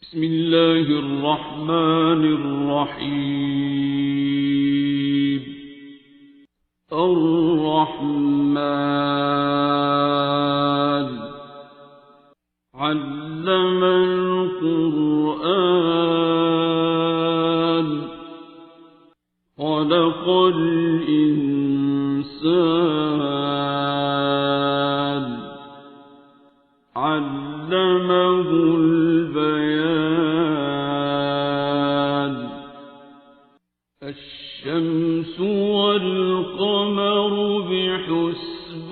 بسم الله الرحمن الرحيم. الرحمن علم القرآن خلق الإنسان علمه البيان. الشمس والقمر بحسبان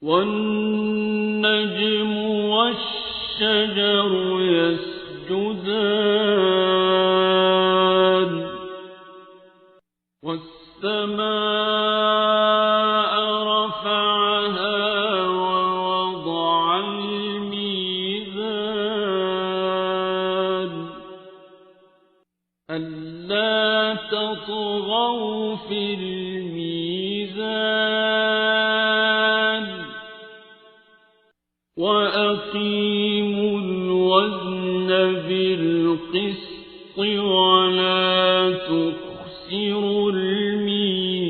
والنجم والشجر يسجدان والسماء رفعها ووضع الميزان ألا تطغوا في الميزان وأقيموا الوزن بالقسط ولا تخسروا الميزان.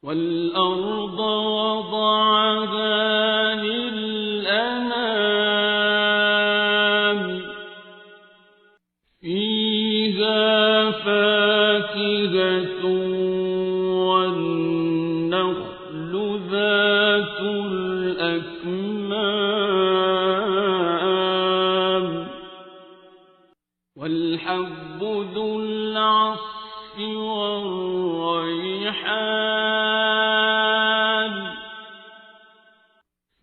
والأرض وضعها للأنام فيها فاكهة والنخل ذات الأكمام والحب ذو العصف والريحان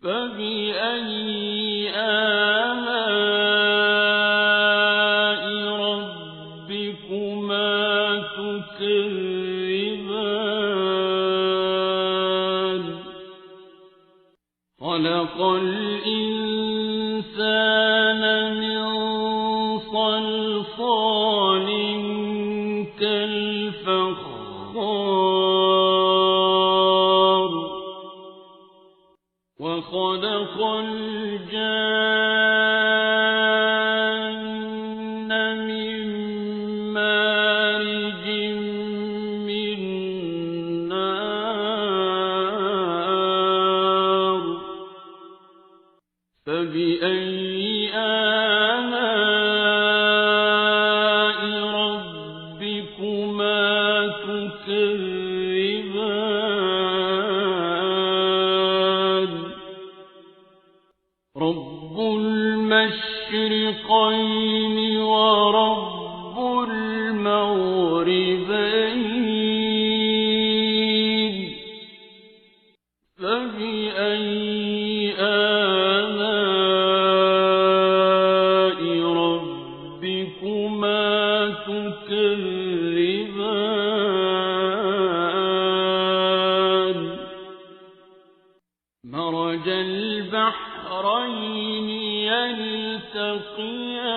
فبأي آلاء ربكما تكذبان. خلق الإنسان من صلصال كالفخار وخلق الجان من مارج من نار فبأي آلاء ربكما تكذبان. رب المشرقين ورب المغربين فبأي آلاء ربكما تكذبان. مرج البحرين يلتقيان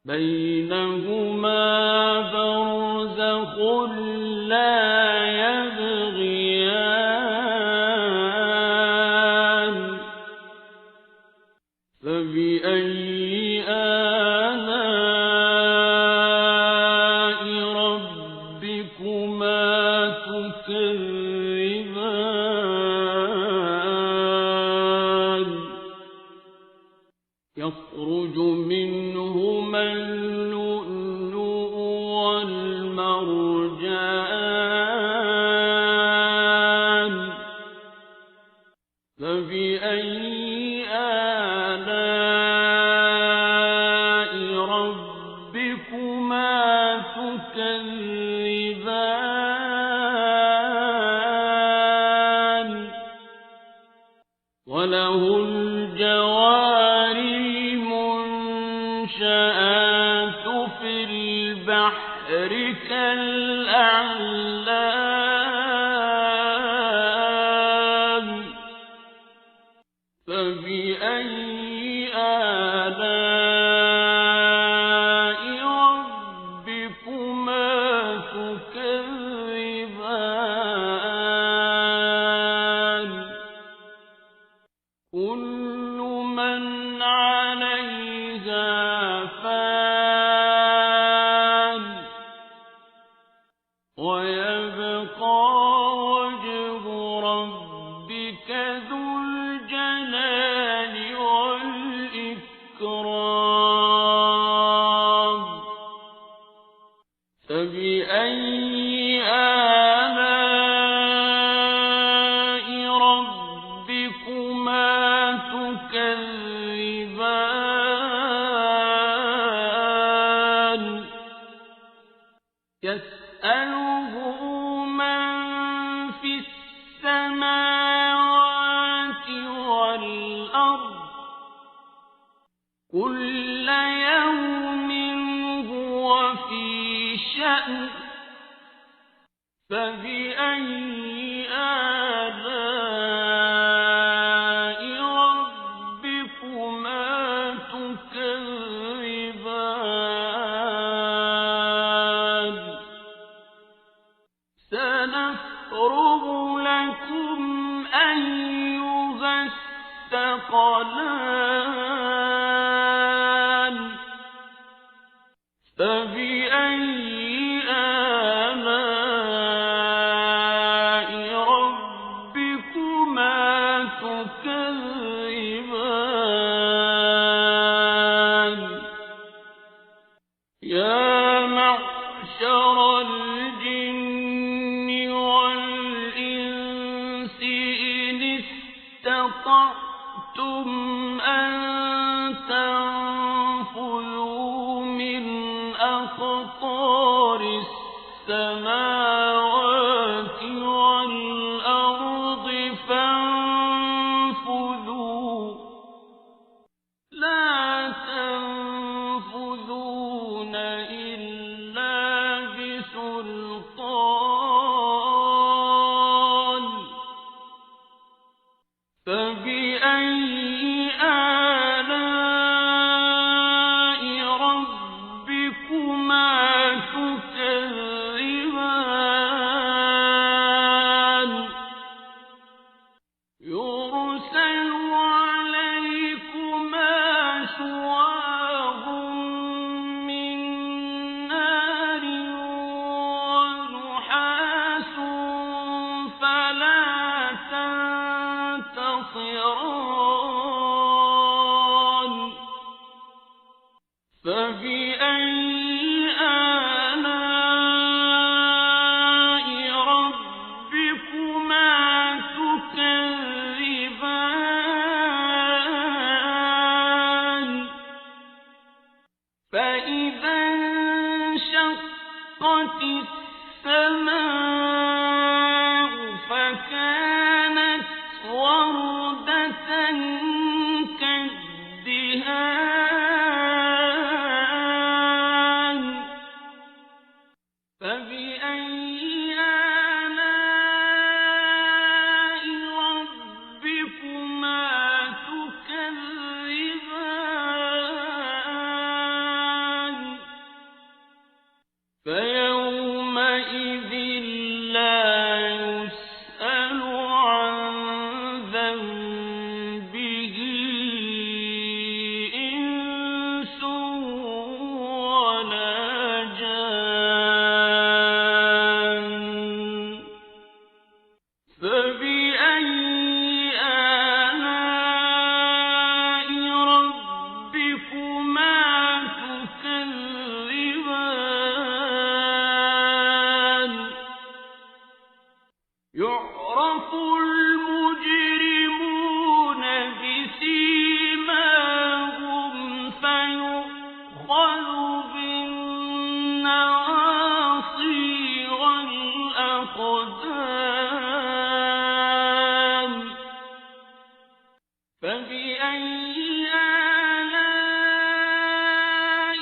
بينهما برزخ لا يبغيان فبأي آلاء ربكما تكذبان. يخرج منهما اللؤلؤ والمرجان فبأي آلاء ربكما تكذبان. وله الجوار المنشآت في البحر كالأعلام فبأي آلاء ربكما فبأي آلاء ربكما تكذبان يسأله من في السماوات والأرض كل يوم هو في شأن فبأي آلاء ربكما تكذبان سنفرغ لكم أيها الثقلان فبأي آلاء ربكما تكذبان يا معشر الجن والإنس إن استطعتم أن تنفذوا من أقطار السماوات والأرض فانفذوا لا تنفذون إلا بسلطان فبأي آلاء ربكما تكذبان يرسل عليكما شواظ من نار ونحاس فلا تنتصران فبأي آلاء ربكما تكذبان فإذا انشقت السماء فكانت وردة كالدهان فبأي آلاء ربكما تكذبان فيومئذ لا يسأل عن ذنبه إنس ولا جان فبأي آلاء ربكما تكذبان يعرف المجرمون بسيماهم فيؤخذ بالنواصي والأقدام فبأي آلاء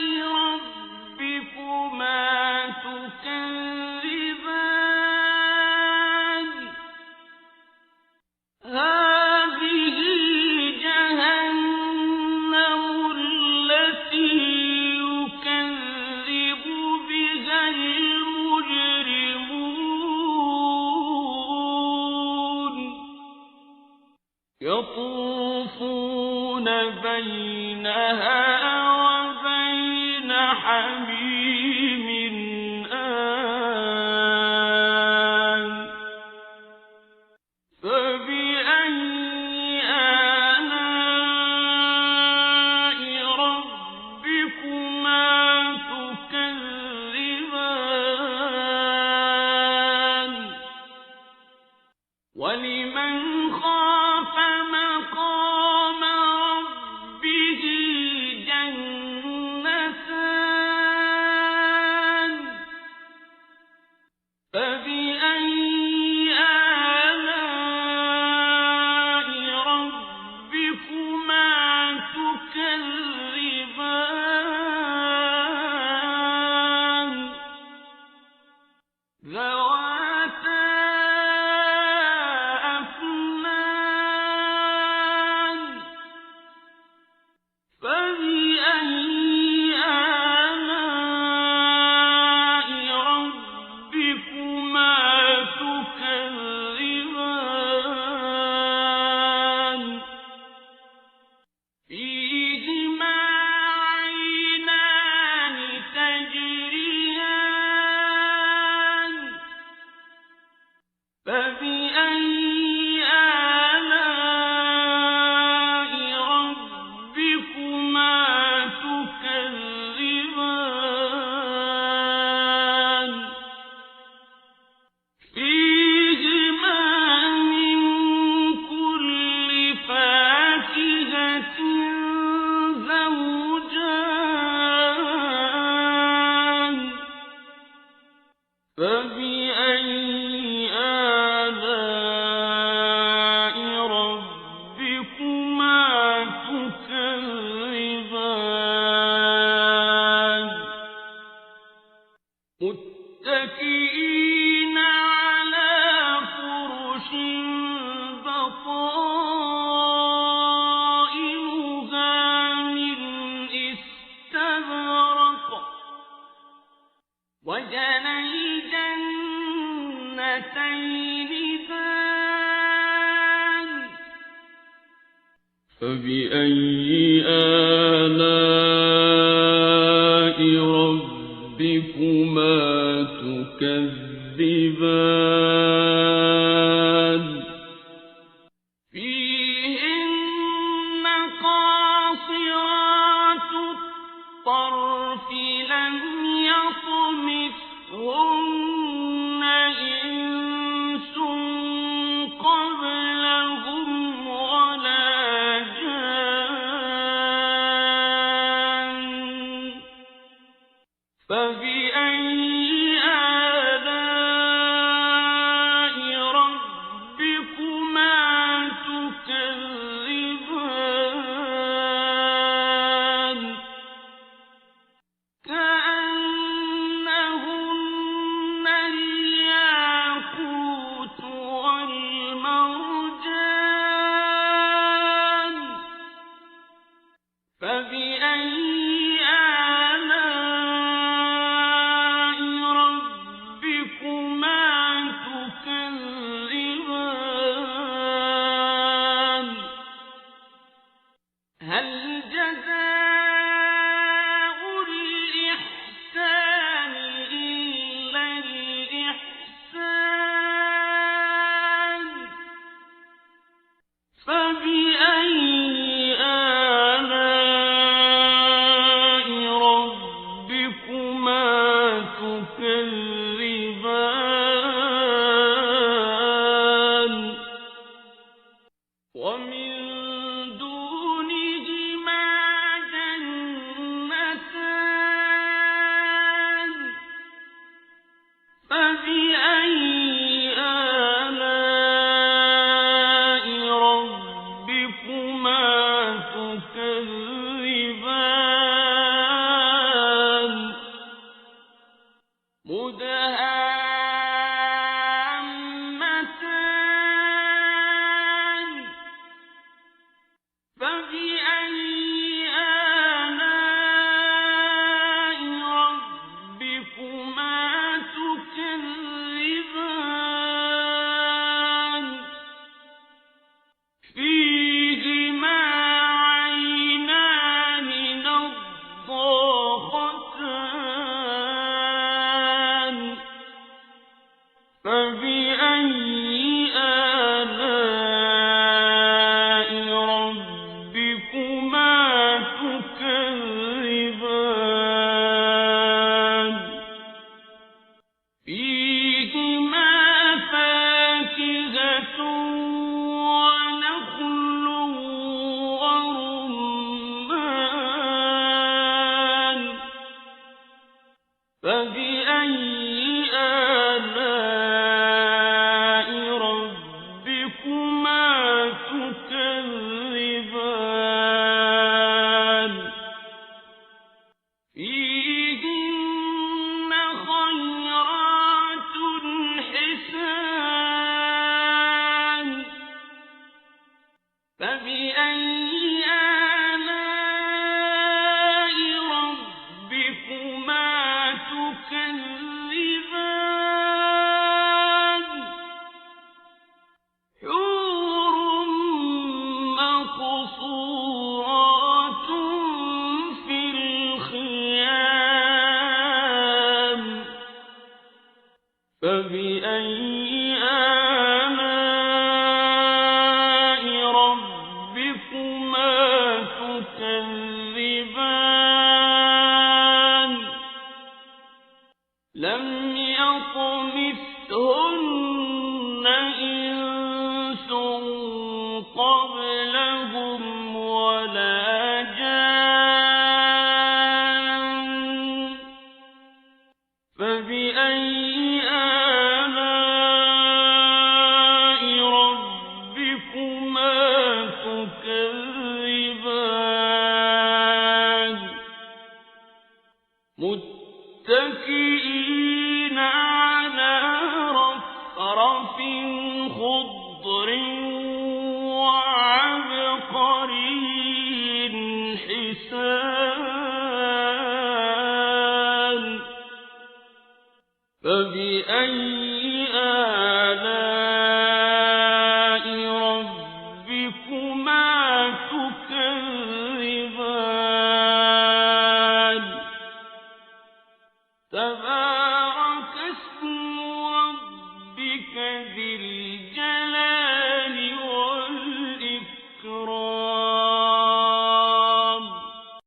ربكما تكذبان هذه جهنم التي يكذب بها المجرمون يطوفون بينها وبين حميم آن فبأي آلاء ربكما تكذبان فبأي آلاء ربكما تكذبان ذواتا أفنان فبأي آلاء ربكما تكذبان فيهما عينان تجريان فبأي آلاء ربكما تكذبان فيهما من كل فاكهة زوجان فبأي آلاء ربكما تكذبان متكئين على فرش بطائنها من استبرق وجنى الجنتين دان فبأي آلاء ربكما تكذبان فيهن قاصرات الطرف لم يطمثهن إنس قبلهم ولا جان فبأي آلاء ربكما تكذبان كأنهن الياقوت والمرجان فبأي آلاء ربكما تكذبان هل جزاء الإحسان إلا الإحسان فبأي آلاء ربكما تكذبان ومن دونهما جنتان فبأي آلاء ربكما تكذبان مدهامتان فبأي آلاء ربكما تكذبان فيهما عينان نضاختان فبأي آلاء ربكما تكذبان لم يطمثهن إنس قبلهم ولا جان فبأي آلاء ربكما تكذبان متكئين على رفرف خضر وعبقري حسان فبأي